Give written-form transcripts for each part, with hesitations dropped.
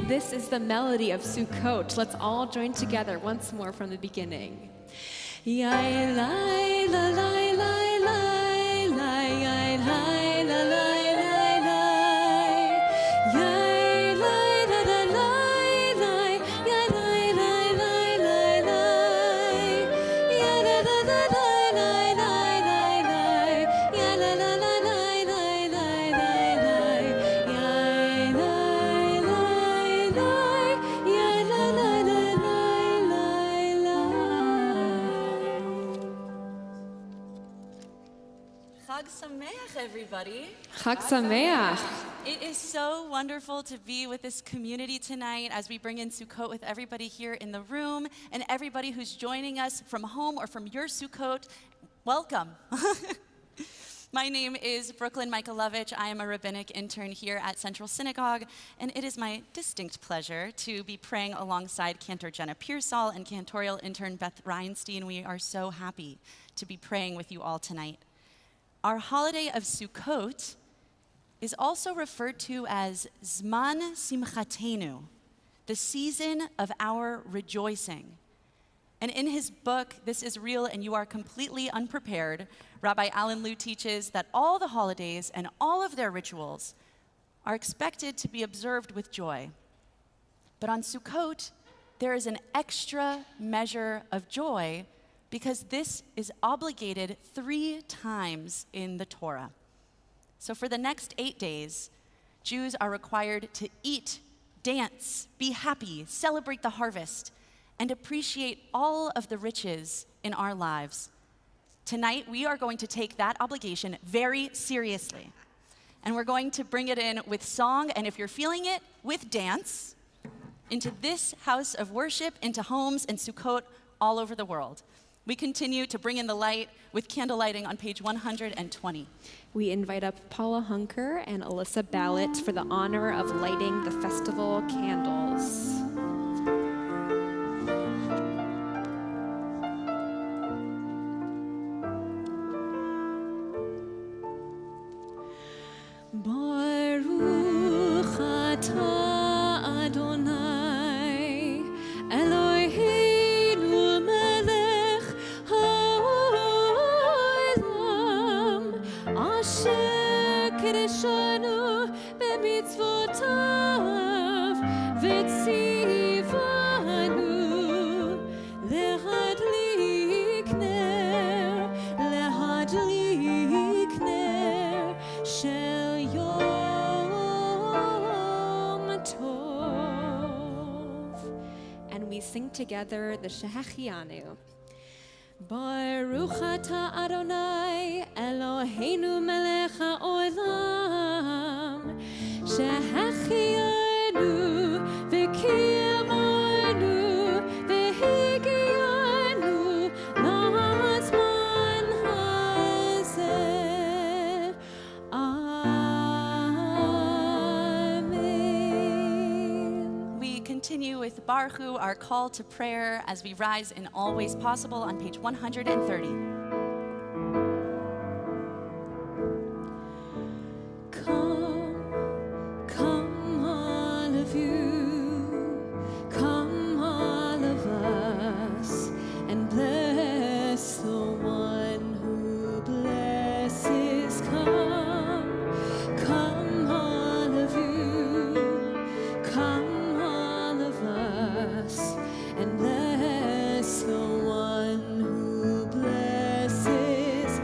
This is the melody of Sukkot. Let's all join together once more from the beginning. Chag Sameach, everybody. Chag Sameach. It is so wonderful to be with this community tonight as we bring in Sukkot with everybody here in the room and everybody who's joining us from home or from your Sukkot. Welcome. My name is Brooklyn Michaelovich. I am a rabbinic intern here at Central Synagogue, and it is my distinct pleasure to be praying alongside Cantor Jenna Pearsall and cantorial intern Beth Reinstein. We are so happy to be praying with you all tonight. Our holiday of Sukkot is also referred to as Zman Simchatenu, the season of our rejoicing. And in his book, This Is Real and You Are Completely Unprepared, Rabbi Alan Liu teaches that all the holidays and all of their rituals are expected to be observed with joy. But on Sukkot, there is an extra measure of joy because this is obligated 3 times in the Torah. So for the next 8 days, Jews are required to eat, dance, be happy, celebrate the harvest, and appreciate all of the riches in our lives. Tonight, we are going to take that obligation very seriously. And we're going to bring it in with song, and if you're feeling it, with dance, into this house of worship, into homes and Sukkot all over the world. We continue to bring in the light with candle lighting on page 120. We invite up Paula Hunker and Alyssa Ballett for the honor of lighting the festival candles. Baruch atah Adonai Eloheinu melech haolam asher kiddushanu b'mitzvotav v'tzivanu sing together the Shehechianu. Baruch Ata Adonai Eloheinu melech haolam Shehechianu v'kiyamanu v'higiyanu la'azman hazeh. Amen. We continue with Baruch Hu, our call to prayer, as we rise in all ways possible on page 130. Come all of you, come all of us, and bless the one who blesses. Come all of you, come all of us, and bless the one who blesses.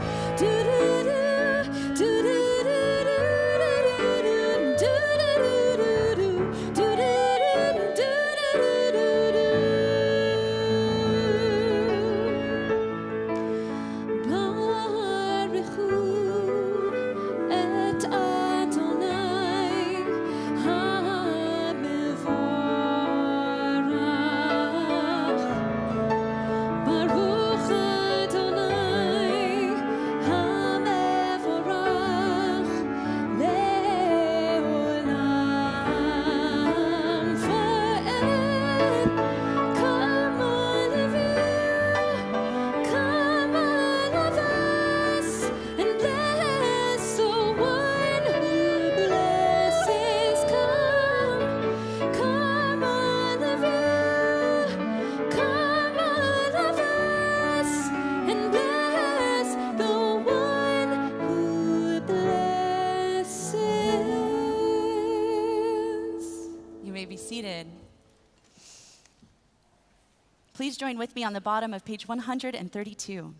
Please join with me on the bottom of page 132.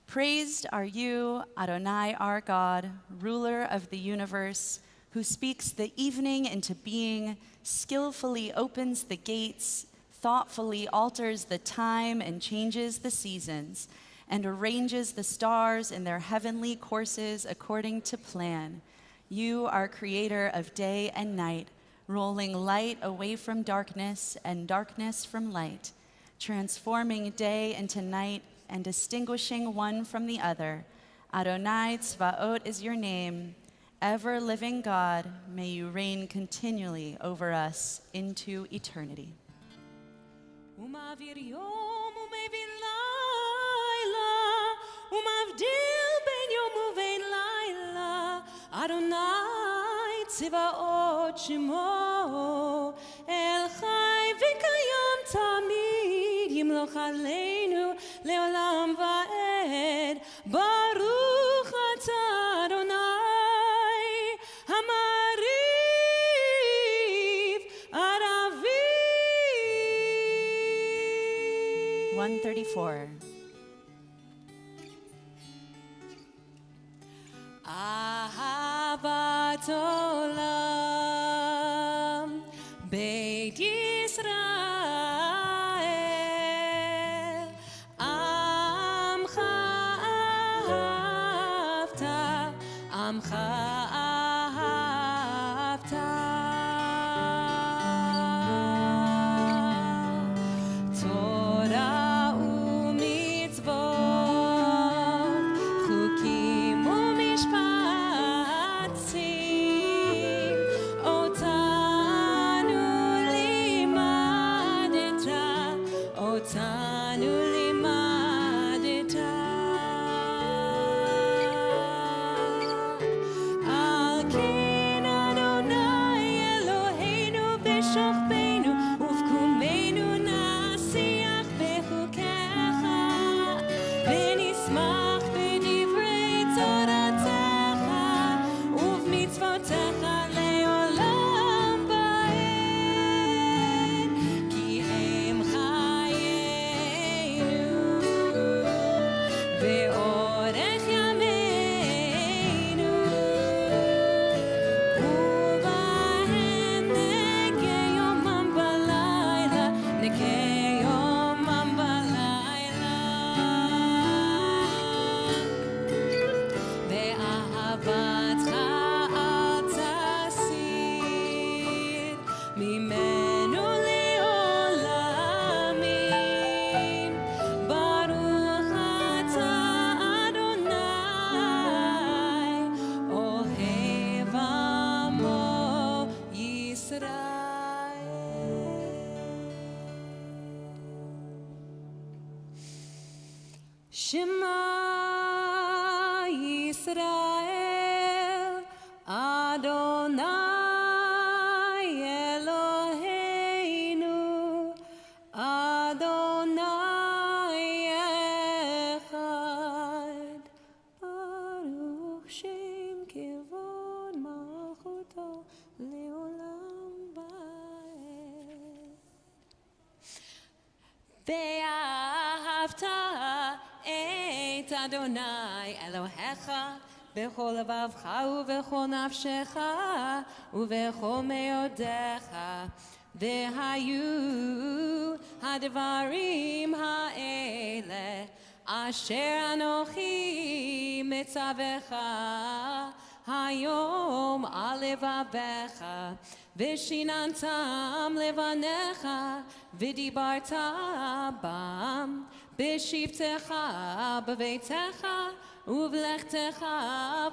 Praised are you, Adonai, our God, ruler of the universe, who speaks the evening into being, skillfully opens the gates, thoughtfully alters the time and changes the seasons, and arranges the stars in their heavenly courses according to plan. You are creator of day and night, rolling light away from darkness and darkness from light, transforming day into night and distinguishing one from the other. Adonai Tzvaot is your name. Ever-living God, may you reign continually over us into eternity. ומעביר יום ומבין לילה, ומבדיל בין יום ובין לילה. אדוני צבאות שמו, אל חי וקיים תמיד, ימלוך עלינו לעולם ועד. ברוך אתה אדוני, המעריב עד אביב. 134. אהבת עולם, בית ישראל, עמך אהבת, עמך אהבת. תורה ומצוות, חוקים ומשפטים, אותנו לימדת, אותנו לימדת. על כן אדוני אלוהינו בשוכבנו ובקומנו נשיח בחוקיך, ונשמח בדברי תורתך ובמצוותיך לעולם ועד. כי הם חיינו Shema Yisrael, Adonai Eloheinu, Adonai Echad. Baruch Shem Kivod Malchuto Leolam Vaed. Ve'ahavta et Adonai Elohecha b'chol levavcha u'b'chol nafshecha u'b'chol meodecha ve'hayu hadvarim ha'ele asher anochi mitzavecha hayom al levavecha v'shinantam levanecha v'dibarta bam b'shivtecha b'veitecha uv'lechtecha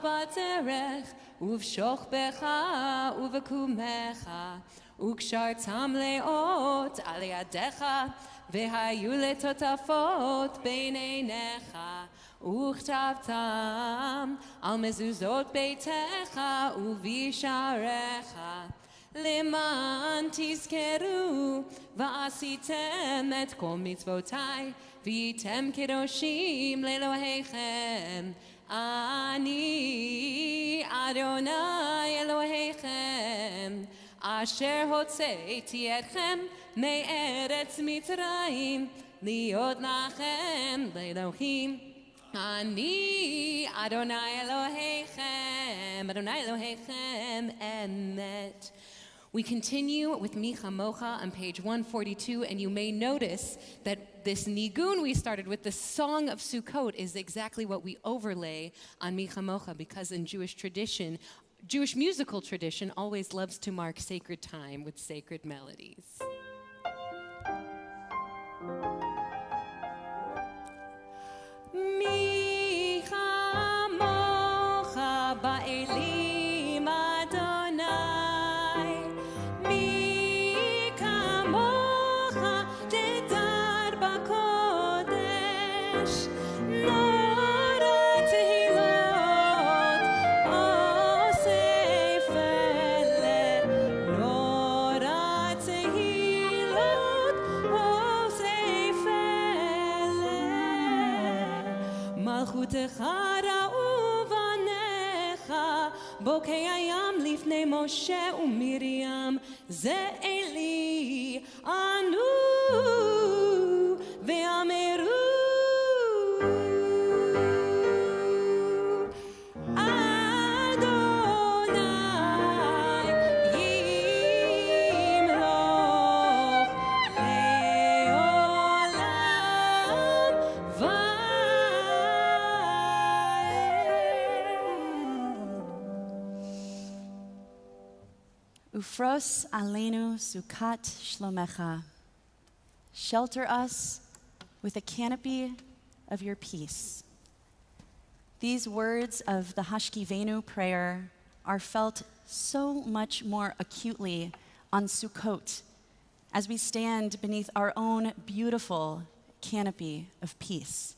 b'derech uv'shochbecha uv'kumecha u'kshartam leot al yadecha v'hayu letotafot b'neinecha u'chtavtam al mezuzot beitecha uv'isharecha למען תזכרו ועשיתם את כל מצוותיי והייתם קדושים לאלוהיכם אני אדוני אלוהיכם אשר הוצאתי אתכם מארץ מצרים להיות לכם לאלוהים אני אדוני אלוהיכם אמת. We continue with Mi Chamocha on page 142, and you may notice that this nigun we started with, the song of Sukkot, is exactly what we overlay on Mi Chamocha, because in Jewish tradition, Jewish musical tradition always loves to mark sacred time with sacred melodies. Mi Chamocha ba'elim Adonai מלכותך ראו בניך בוקי הים לפני משה ומרים זה אלי ענו ואמרו Ufros aleinu sukat shlomecha. Shelter us with a canopy of your peace. These words of the Hashkivenu prayer are felt so much more acutely on Sukkot as we stand beneath our own beautiful canopy of peace.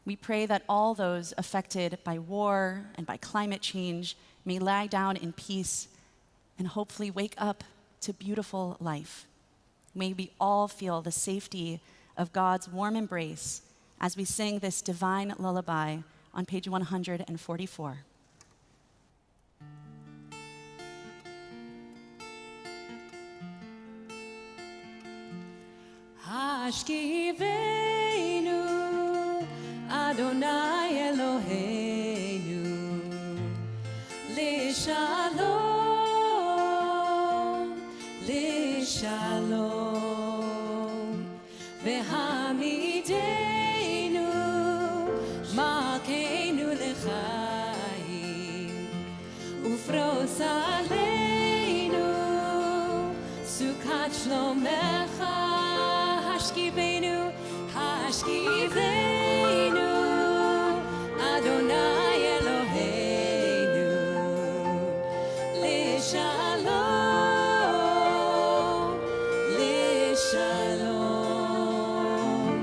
We pray that all those affected by war and by climate change may lie down in peace and hopefully wake up to beautiful life. May we all feel the safety of God's warm embrace as we sing this divine lullaby on page 144. Hashkivenu Adonai Eloheinu Lishalom Shalom vehamidenu malkeinu lechaim ufros aleinu sukat shlomecha hashkivenu Adonai Eloheinu lishalom Shalom,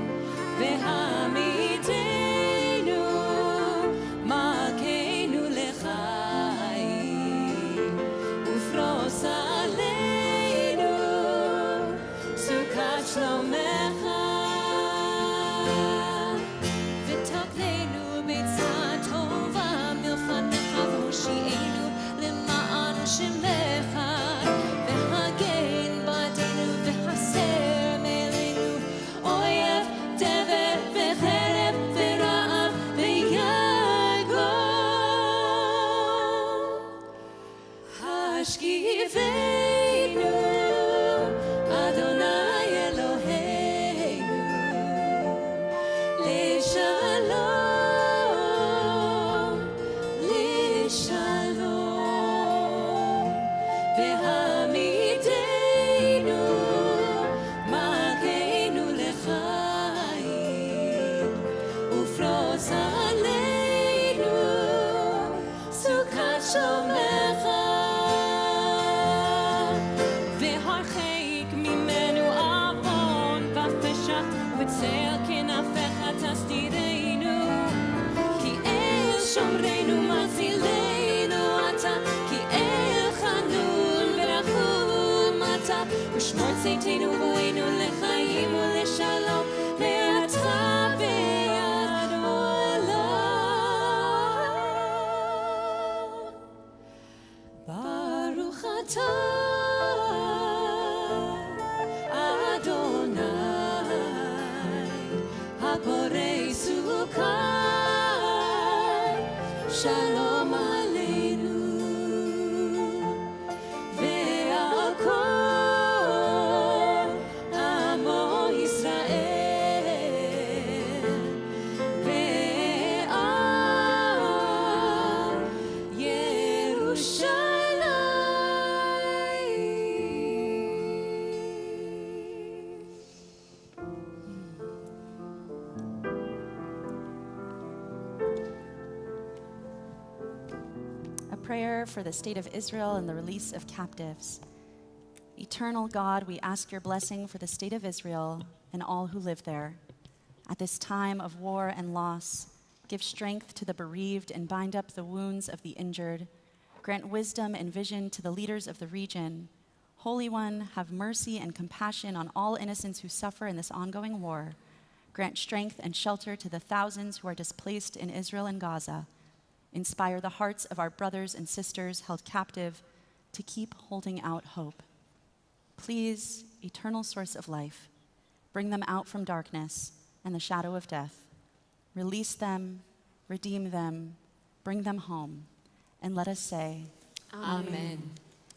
vehamidenu ננצל כנפך תסתירנו, כי אל שומרנו מצילנו אתה, כי אל חנון ורחום אתה, ושמור צאתנו בואנו לחיים ולשלום, ואתה ביד עולם. ברוך אתה Borei Sukkot, Shalom Aleinu, ve'al kol amo Yisrael, ve'al prayer for the state of Israel and the release of captives. Eternal God, we ask your blessing for the state of Israel and all who live there. At this time of war and loss, give strength to the bereaved and bind up the wounds of the injured. Grant wisdom and vision to the leaders of the region. Holy One, have mercy and compassion on all innocents who suffer in this ongoing war. Grant strength and shelter to the thousands who are displaced in Israel and Gaza. Inspire the hearts of our brothers and sisters held captive to keep holding out hope. Please, eternal source of life, bring them out from darkness and the shadow of death. Release them, redeem them, bring them home, and let us say, Amen.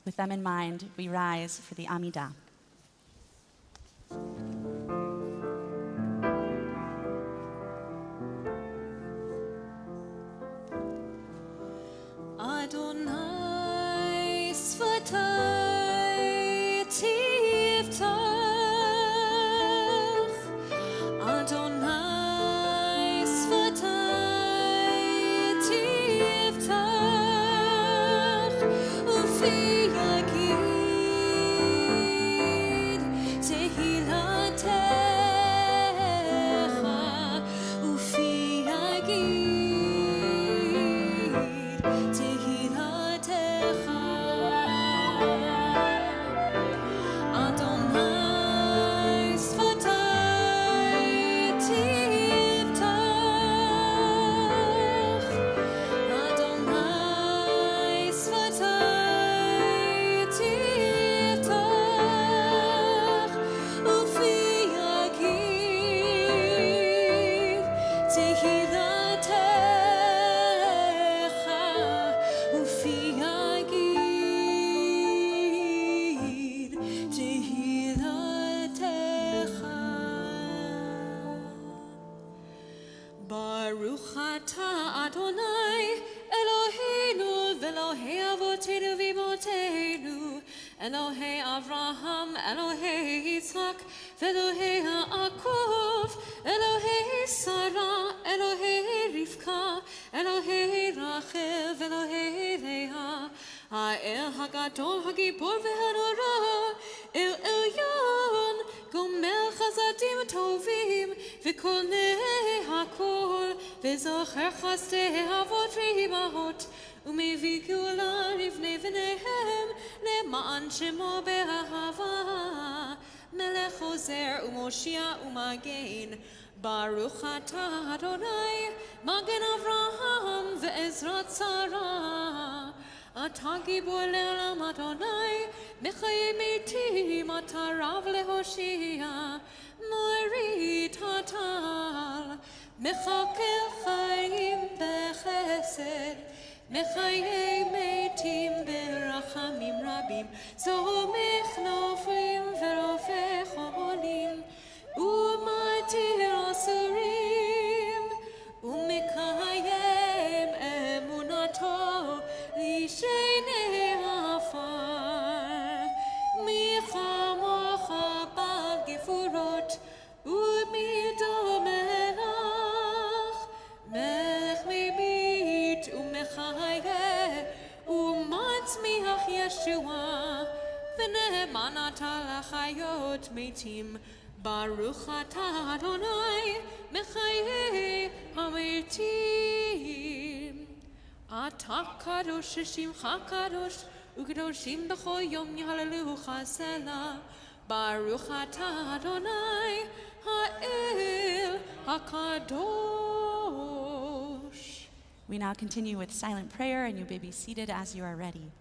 With them in mind, we rise for the Amidah. Adonai Sfatai Tiftach, Adonai Sfatai Tiftach, Ufi Yagid Tehilatecha, Ufi Yagid Tehilatecha. Adonai Sfatai Tiftach, Adonai Sfatai Tiftach, Ufi Yagid Tehilatecha, Ufi Yagid Tehilatecha. Baruch atah Adonai Eloheinu ve'Elohei avotenu v'imotenu, Elohei Avraham, Elohei Yitzchak, ve'Elohei Yaakov, Elohei Sarah, Elohei Rivka, Elohei Rachel, ve'Elohei Leah, Ha'el Hagadol Hagibor ve'Hanora, El Elyon, Gomel Chazadim Tovim, V'Konei Hakol, V'Zocher Chasdei Avot Reimahot, Umevi Gula Rivnei V'nehem, Le'ma'an Shemo Be'ahava, Melech Ozer U'Moshia U'Magen, Baruch atah Adonai, Magen Avraham ve'Ezrat Sarah, Atah Gibor le'olam Adonai, Mechayei Meitim atah Rav leHoshia, Mo'eri Tatal, Mechakel Chaim bechesed, Mechayei Meitim berachamim rabim, Zomech noflim ve'rofech olim, U'matir asurim, U'mekayem emunato, Lishenei afar, Michamocha bal gefurot, U'mido melach, Melech mebit u'mechayeh, U'matzmiach Yeshua, V'ne'eman ata l'chayot meitim, Baruch atah Adonai mechayeh hametim. Atah kadosh shimcha kadosh ukadoshim b'chol yom yahalelucha selah. Baruch atah Adonai ha'el hakadosh. We now continue with silent prayer, and you may be seated as you are ready.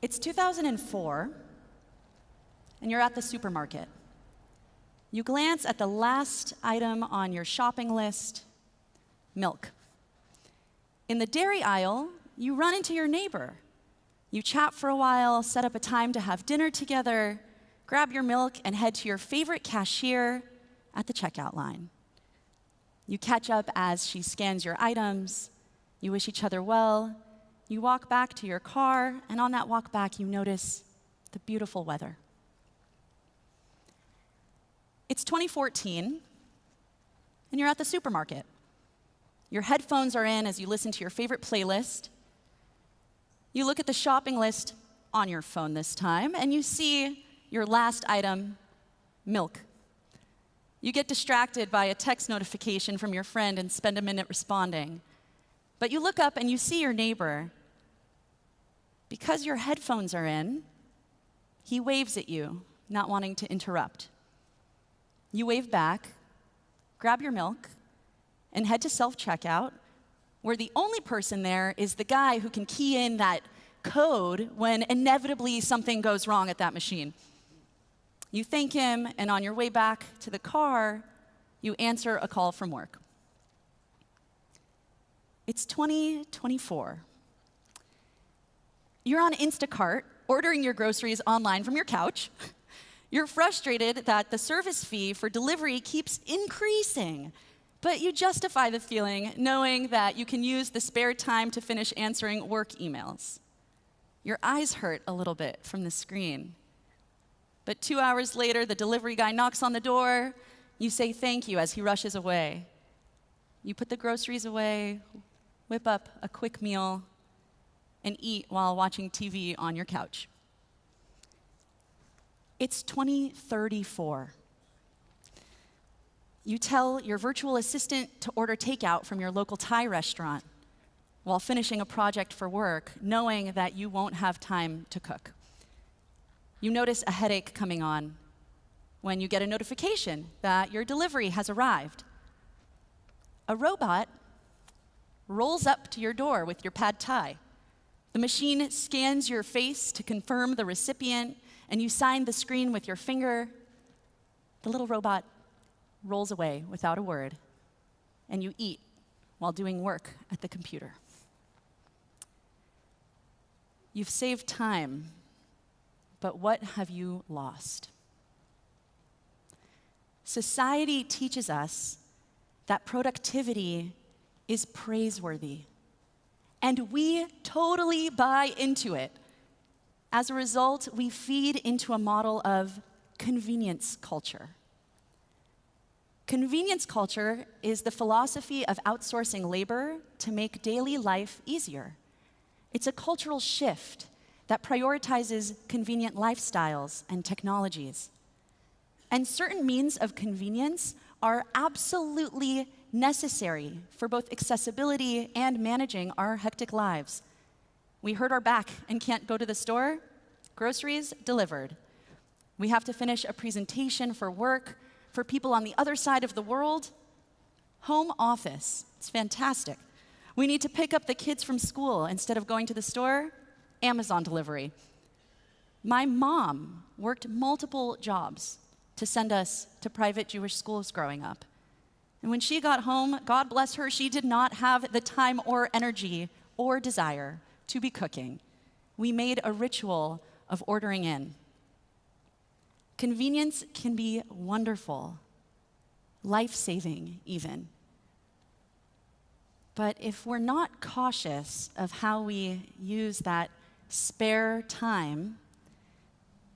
It's 2004, and you're at the supermarket. You glance at the last item on your shopping list, milk. In the dairy aisle, you run into your neighbor. You chat for a while, set up a time to have dinner together, grab your milk, and head to your favorite cashier at the checkout line. You catch up as she scans your items. You wish each other well. You walk back to your car, and on that walk back, you notice the beautiful weather. It's 2014, and you're at the supermarket. Your headphones are in as you listen to your favorite playlist. You look at the shopping list on your phone this time, and you see your last item, milk. You get distracted by a text notification from your friend and spend a minute responding. But you look up and you see your neighbor. Because your headphones are in, he waves at you, not wanting to interrupt. You wave back, grab your milk, and head to self-checkout, where the only person there is the guy who can key in that code when inevitably something goes wrong at that machine. You thank him, and on your way back to the car, you answer a call from work. It's 2024. You're on Instacart, ordering your groceries online from your couch. You're frustrated that the service fee for delivery keeps increasing, but you justify the feeling knowing that you can use the spare time to finish answering work emails. Your eyes hurt a little bit from the screen. But 2 hours later, the delivery guy knocks on the door. You say thank you as he rushes away. You put the groceries away, whip up a quick meal, and eat while watching TV on your couch. It's 2034. You tell your virtual assistant to order takeout from your local Thai restaurant while finishing a project for work, knowing that you won't have time to cook. You notice a headache coming on when you get a notification that your delivery has arrived. A robot rolls up to your door with your pad thai. The machine scans your face to confirm the recipient, and you sign the screen with your finger. The little robot rolls away without a word, and you eat while doing work at the computer. You've saved time, but what have you lost? Society teaches us that productivity is praiseworthy, and we totally buy into it. As a result, we feed into a model of convenience culture. Convenience culture is the philosophy of outsourcing labor to make daily life easier. It's a cultural shift that prioritizes convenient lifestyles and technologies. And certain means of convenience are absolutely necessary for both accessibility and managing our hectic lives. We hurt our back and can't go to the store? Groceries delivered. We have to finish a presentation for work for people on the other side of the world? Home office. It's fantastic. We need to pick up the kids from school instead of going to the store? Amazon delivery. My mom worked multiple jobs to send us to private Jewish schools growing up. And when she got home, God bless her, she did not have the time or energy or desire to be cooking. We made a ritual of ordering in. Convenience can be wonderful, life-saving even. But if we're not cautious of how we use that spare time,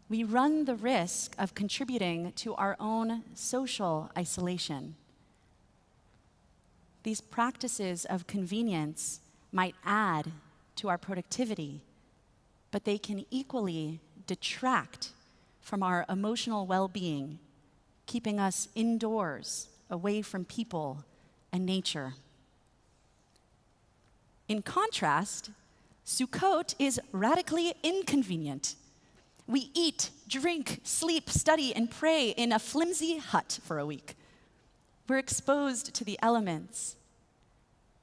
we run the risk of contributing to our own social isolation. These practices of convenience might add to our productivity, but they can equally detract from our emotional well-being, keeping us indoors, away from people and nature. In contrast, Sukkot is radically inconvenient. We eat, drink, sleep, study, and pray in a flimsy hut for a week. We're exposed to the elements.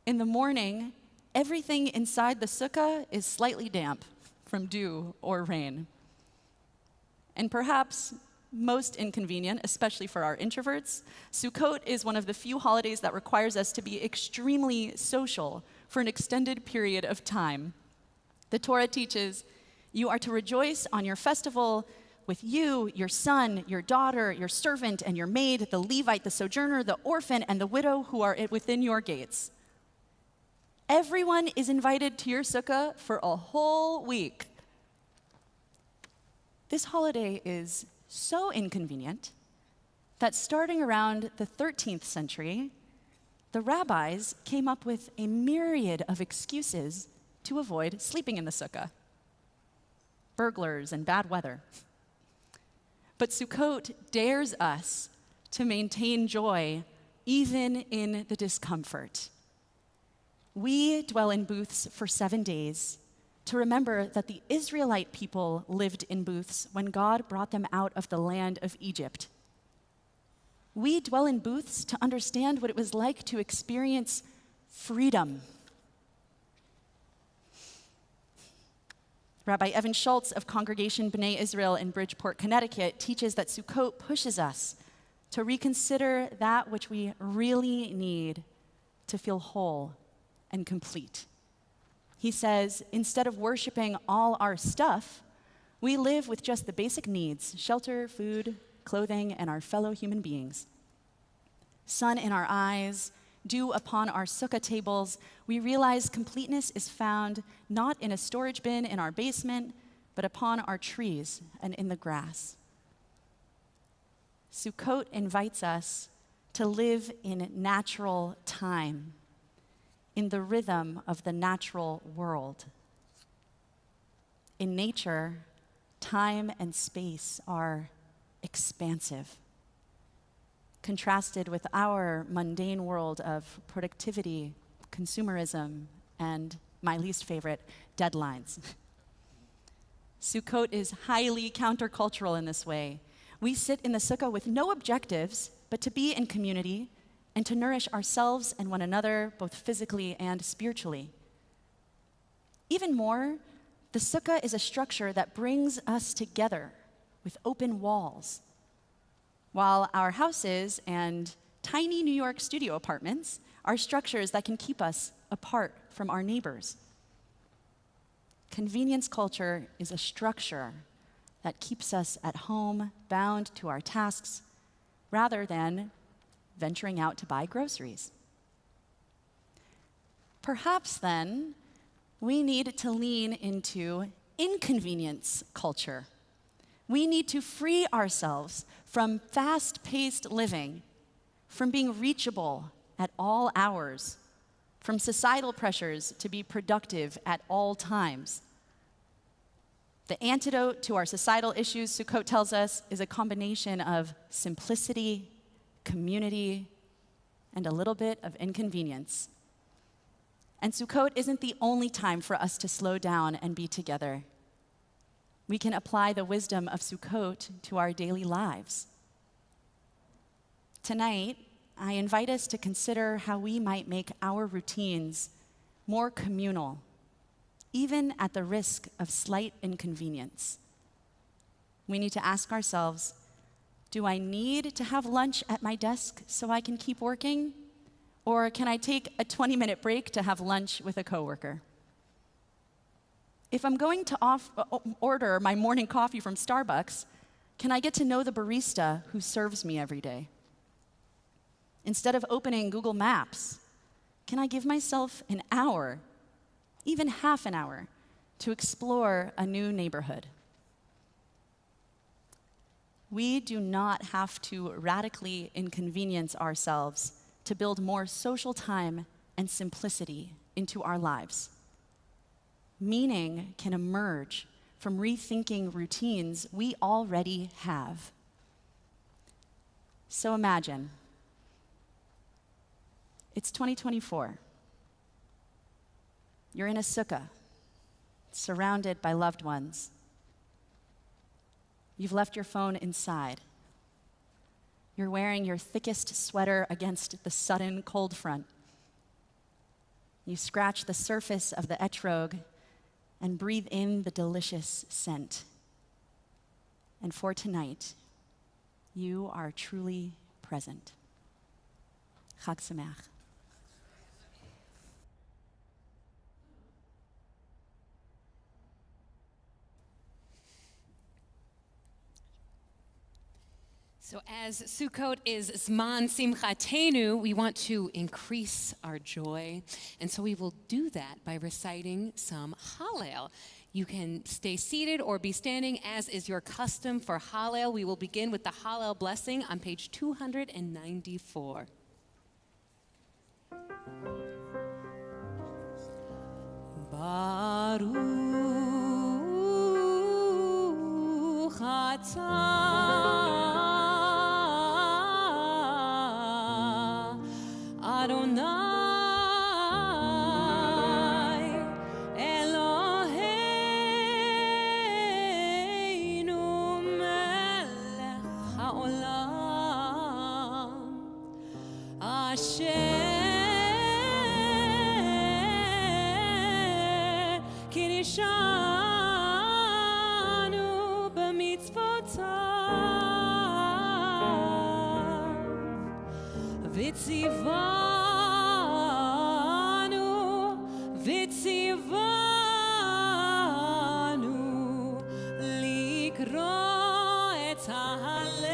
In the morning, everything inside the sukkah is slightly damp, from dew or rain. And perhaps most inconvenient, especially for our introverts, Sukkot is one of the few holidays that requires us to be extremely social for an extended period of time. The Torah teaches you are to rejoice on your festival with you, your son, your daughter, your servant, and your maid, the Levite, the sojourner, the orphan, and the widow who are within your gates. Everyone is invited to your sukkah for a whole week. This holiday is so inconvenient that starting around the 13th century, the rabbis came up with a myriad of excuses to avoid sleeping in the sukkah. Burglars and bad weather. But Sukkot dares us to maintain joy even in the discomfort. We dwell in booths for 7 days to remember that the Israelite people lived in booths when God brought them out of the land of Egypt. We dwell in booths to understand what it was like to experience freedom. Rabbi Evan Schultz of Congregation B'nai Israel in Bridgeport, Connecticut, teaches that Sukkot pushes us to reconsider that which we really need to feel whole and complete. He says, instead of worshiping all our stuff, we live with just the basic needs: shelter, food, clothing, and our fellow human beings. Sun in our eyes, dew upon our sukkah tables, we realize completeness is found not in a storage bin in our basement, but upon our trees and in the grass. Sukkot invites us to live in natural time, in the rhythm of the natural world. In nature, time and space are expansive, contrasted with our mundane world of productivity, consumerism, and my least favorite, deadlines. Sukkot is highly countercultural in this way. We sit in the sukkah with no objectives but to be in community and to nourish ourselves and one another, both physically and spiritually. Even more, the sukkah is a structure that brings us together with open walls, while our houses and tiny New York studio apartments are structures that can keep us apart from our neighbors. Convenience culture is a structure that keeps us at home, bound to our tasks, rather than venturing out to buy groceries. Perhaps then, we need to lean into inconvenience culture. We need to free ourselves from fast-paced living, from being reachable at all hours, from societal pressures to be productive at all times. The antidote to our societal issues, Sukkot tells us, is a combination of simplicity, community, and a little bit of inconvenience. And Sukkot isn't the only time for us to slow down and be together. We can apply the wisdom of Sukkot to our daily lives. Tonight, I invite us to consider how we might make our routines more communal, even at the risk of slight inconvenience. We need to ask ourselves, do I need to have lunch at my desk so I can keep working? Or can I take a 20-minute break to have lunch with a coworker? If I'm going to order my morning coffee from Starbucks, can I get to know the barista who serves me every day? Instead of opening Google Maps, can I give myself an hour, even half an hour, to explore a new neighborhood? We do not have to radically inconvenience ourselves to build more social time and simplicity into our lives. Meaning can emerge from rethinking routines we already have. So imagine, it's 2024. You're in a sukkah, surrounded by loved ones. You've left your phone inside. You're wearing your thickest sweater against the sudden cold front. You scratch the surface of the etrog and breathe in the delicious scent. And for tonight, you are truly present. Chag Sameach. So as Sukkot is Zman Simchatenu, we want to increase our joy. And so we will do that by reciting some Hallel. You can stay seated or be standing, as is your custom for Hallel. We will begin with the Hallel blessing on page 294. Baruch atah Adonai Eloheinu melech haolam asher kirishanu b'mitzvotav Vitzivanu likro et Hallel.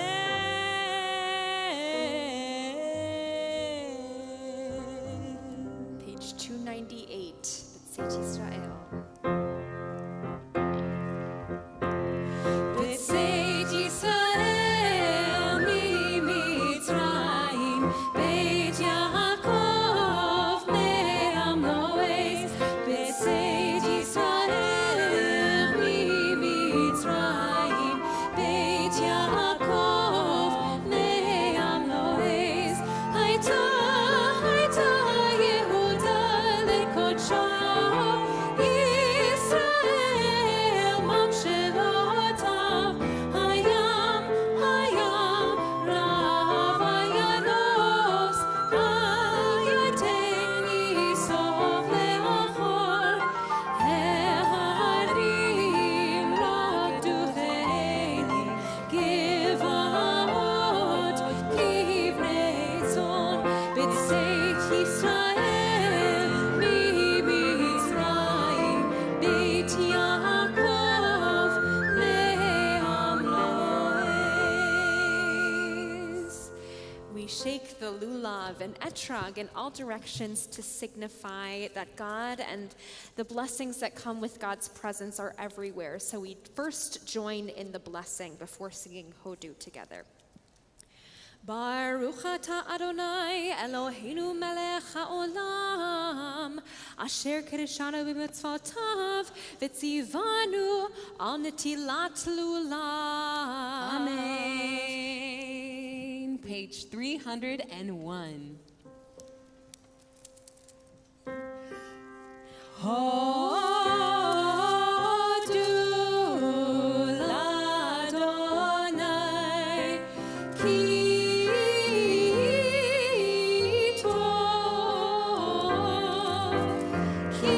Page 298, B'tzeit Yisrael. B'tzeit Yisrael mi-Mitzrayim, Beit Yaakov me'am lo'ez. B'tzeit Yisrael mi-Mitzrayim, Beit Yaakov me'am lo'ez. Hayta Yehuda lekodsho, Yisrael mamshelotav. Hayam rav hayanos, hayaten yisov le'achor. Heharim rakdu cheili, giva'ot kivnei tzon. B'tzeit Yisrael mi-Mitzrayim, Beit Yaakov me'am lo'ez. We shake the lulav and etrog in all directions to signify that God and the blessings that come with God's presence are everywhere. So we first join in the blessing before singing Hodu together. Baruch atah Adonai Eloheinu melech haolam asher kirishanu b'mitzvotav v'tzivanu al netilat lulav. Amen. Page 301. Hodu l'Adonai ki tov ki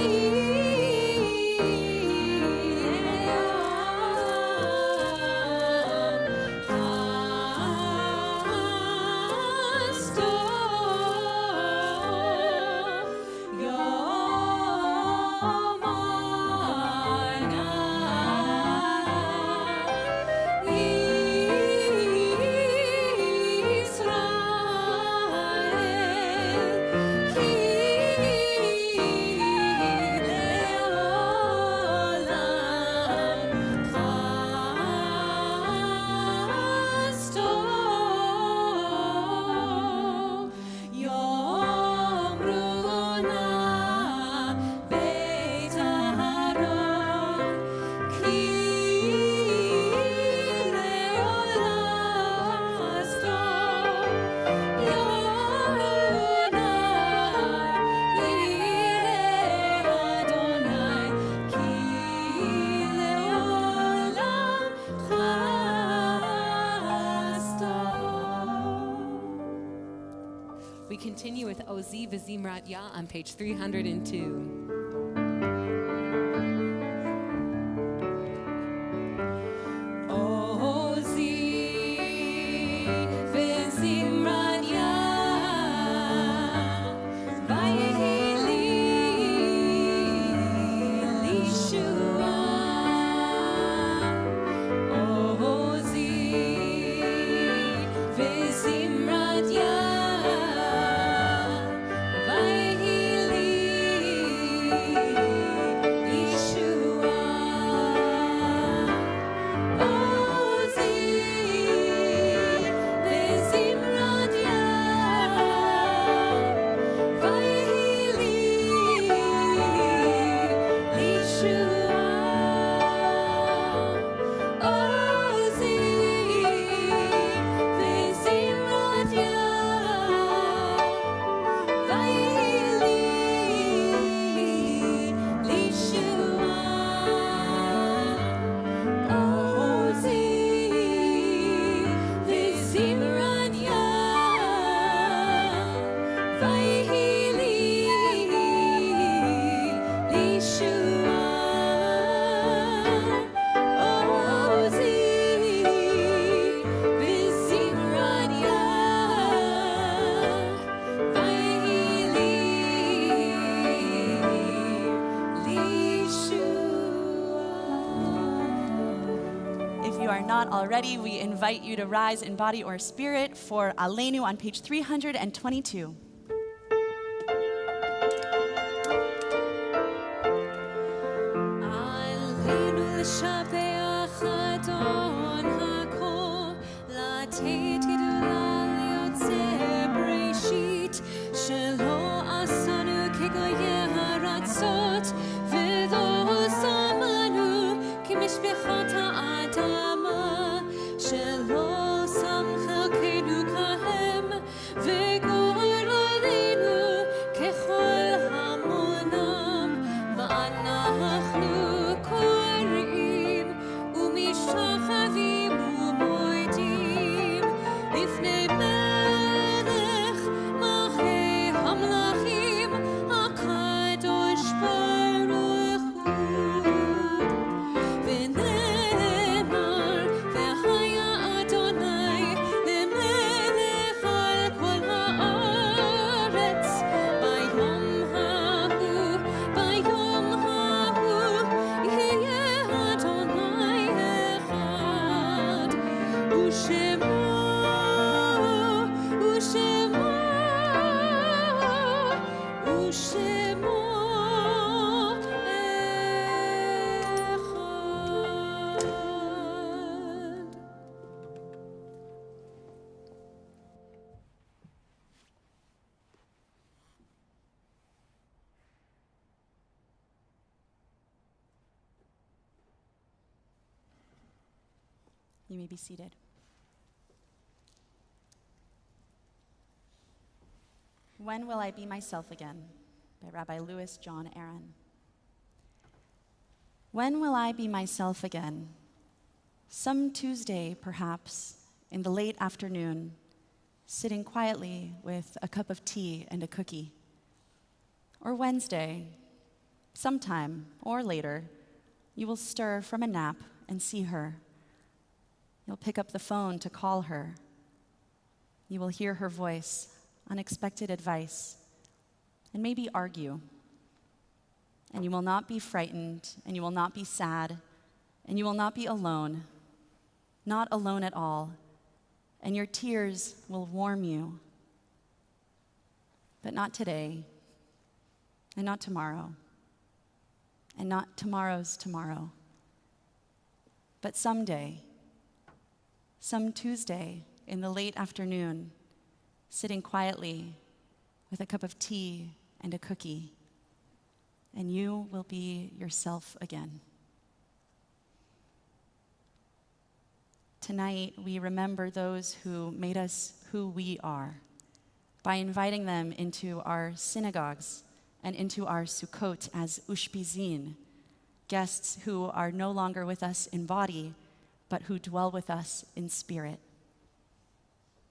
We continue with Ozi V'Zimrat Yah on page 302. you are not already, we invite you to rise in body or spirit for Aleinu on page 322. עלינו לשבח אדון הכל, לתת גדולה ליוצא בראשית, שלא עשנו כגויי הארצות, ולא שמנו כמשפחות האדמה, שלא שם חלקנו כהם, וגורלנו ככל המונם, ואנחנו קוראים ומשתחווים ומודים לפני מלך מלכי המלכים הקדוש ברוך הוא. ונאמר והיה אדוני למלך על כל הארץ ביום ההוא, ביום ההוא יהיה אדוני אחד, ושמו אחד. You may be seated. When Will I Be Myself Again? By Rabbi Louis John Aaron. When will I be myself again? Some Tuesday, perhaps, in the late afternoon, sitting quietly with a cup of tea and a cookie. Or Wednesday, sometime or later, you will stir from a nap and see her. You'll pick up the phone to call her. You will hear her voice, unexpected advice, and maybe argue. And you will not be frightened, and you will not be sad, and you will not be alone, not alone at all, and your tears will warm you. But not today, and not tomorrow, and not tomorrow's tomorrow, but someday, some Tuesday in the late afternoon, sitting quietly with a cup of tea and a cookie, and you will be yourself again. Tonight, we remember those who made us who we are by inviting them into our synagogues and into our Sukkot as ushpizin, guests who are no longer with us in body, but who dwell with us in spirit.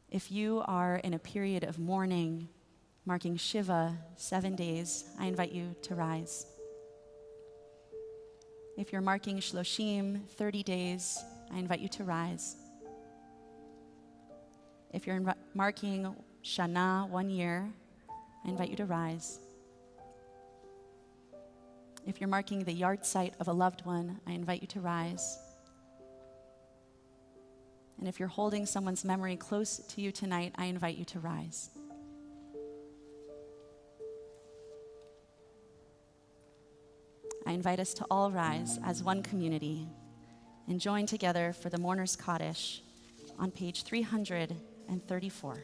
If you are in a period of mourning, marking Shiva, 7 days, I invite you to rise. If you're marking Shloshim, 30 days, I invite you to rise. If you're marking Shana, 1 year, I invite you to rise. If you're marking the yahrzeit of a loved one, I invite you to rise. And if you're holding someone's memory close to you tonight, I invite you to rise. I invite us to all rise as one community and join together for the Mourner's Kaddish on page 334.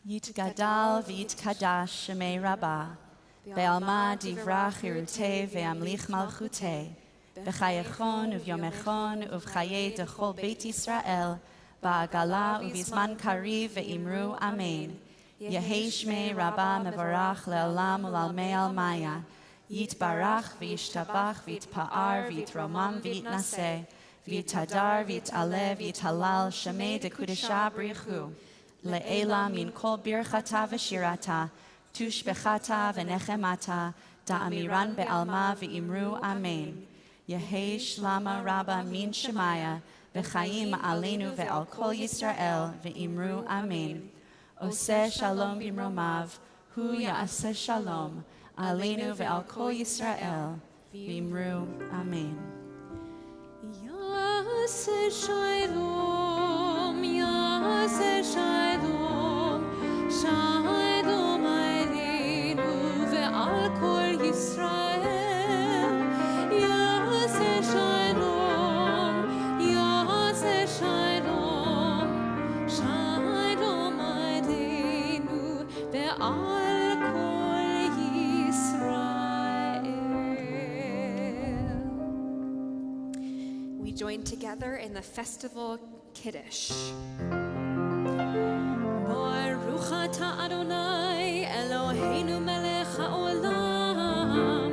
Yitgadal v'yitkadash shemei Rabbah, be'alma divrach irutei ve'amlich malchutei, b'chayechon uvyomechon uv'chayei dechol Beit Yisrael, ba'agala uv'izman kariv ve'imru amen. Yehei shmei Rabbah mevarach le'olam u'lalmei almaya, yitbarach v'yishtabach v'yitpa'ar v'yitromam v'yitnaseh, v'yitadar v'yit'aleh v'yithalal shemei dekudesha brichu. Le'ela min kol birchata v'shirata, tushbechata v'nechemata, da'amiran be'alma v'imru amen. Yehei shlama rabba min shemaya, v'chaim aleinu ve'al kol Yisrael, v'imru amen. Oseh shalom bimromav, hu ya'aseh shalom, aleinu ve'al kol Yisrael, Vimru. Amen. Yaseh Shalom, Yaseh Shalom, Shalom Aleinu ve'al kol Yisrael. Yaseh Shalom, Yaseh Shalom, Shalom Aleinu ve'al kol Yisrael. We join together in the festival Kiddush. Baruch atah Adonai Eloheinu melech haolam,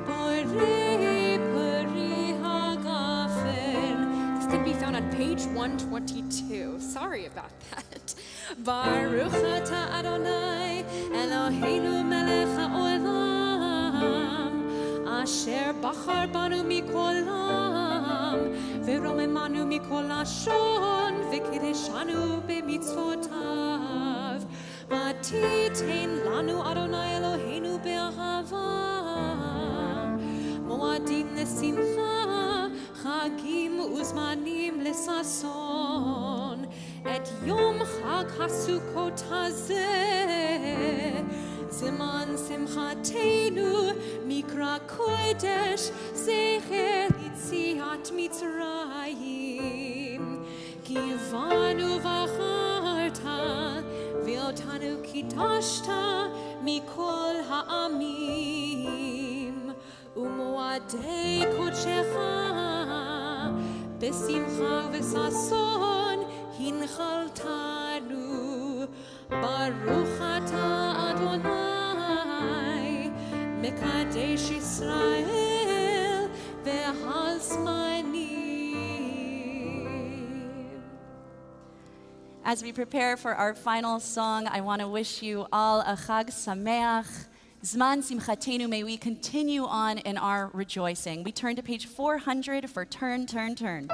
borei peri hagafel. This can be found on page 122. Sorry about that. Baruch Atah Adonai Eloheinu melech haolam, asher bachar banu mikol am, ורוממנו מכל לשון, וקידשנו במצוותיו. ותיתן לנו אדוני אלוהינו באהבה, מועדים לשמחה, חגים וזמנים לששון. את יום חג הסוכות הזה, זמן שמחתנו, מקרא קודש, זכר יציאת מצרים. כי בנו בחרת, ואותנו קידשת מכל העמים. ומועדי קודשך, בשמחה וששון, הנחלתנו. ברוך אתה אדוני, מקדש ישראל והזמנים. As we prepare for our final song, I want to wish you all a Chag Sameach. Zman Simchatenu, may we continue on in our rejoicing. We turn to page 400 for Turn, Turn, Turn.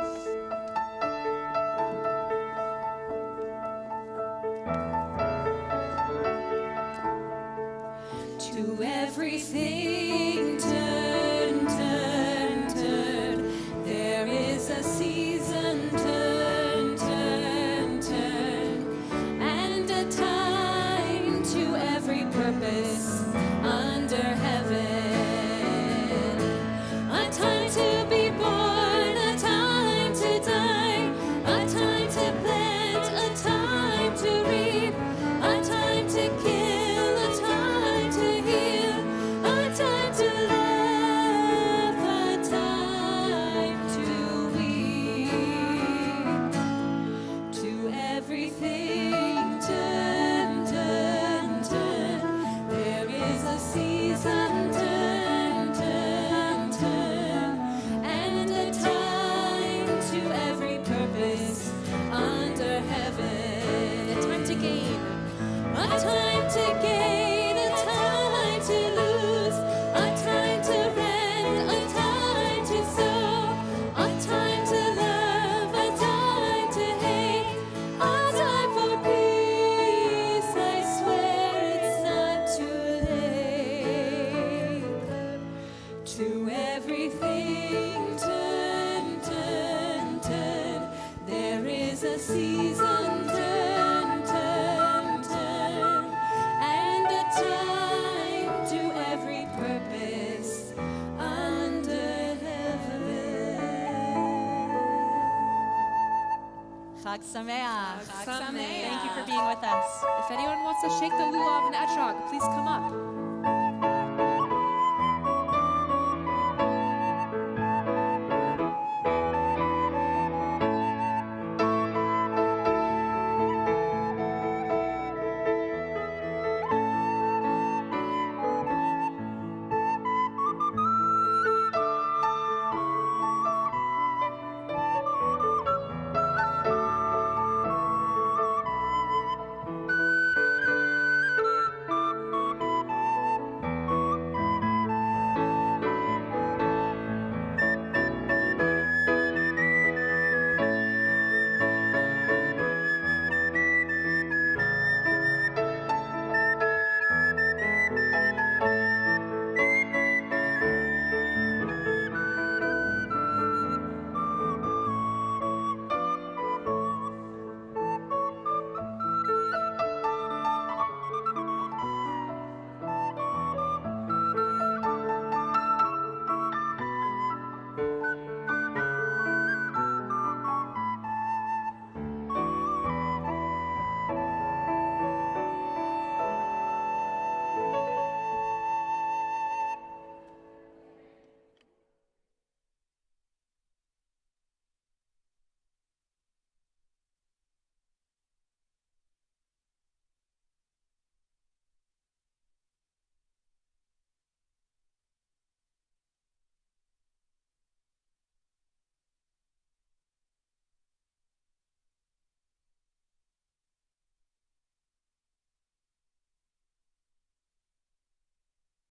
To everything turn, turn, turn. There is a season, turn, turn, turn. And a time to every purpose under heaven. A time to be born, a time to die, a time to plant, a time to reap, a time to kill, a time to heal, a time to love, a time to weep. To everything turn, turn, turn. There is a season, turn, turn, turn. And a time to every purpose under heaven. A time to gain, a time to gain, a time to lose, a time to rent, a time to sow, a time to love, a time to hate, a time for peace. I swear it's not too late. To everything turn, turn, turn. There is a season, turn, turn, turn. And a time to every purpose under heaven. Chag Sameach. Chag Sameach. Thank you for being with us. If anyone wants to shake the lulav and etrog, please come up.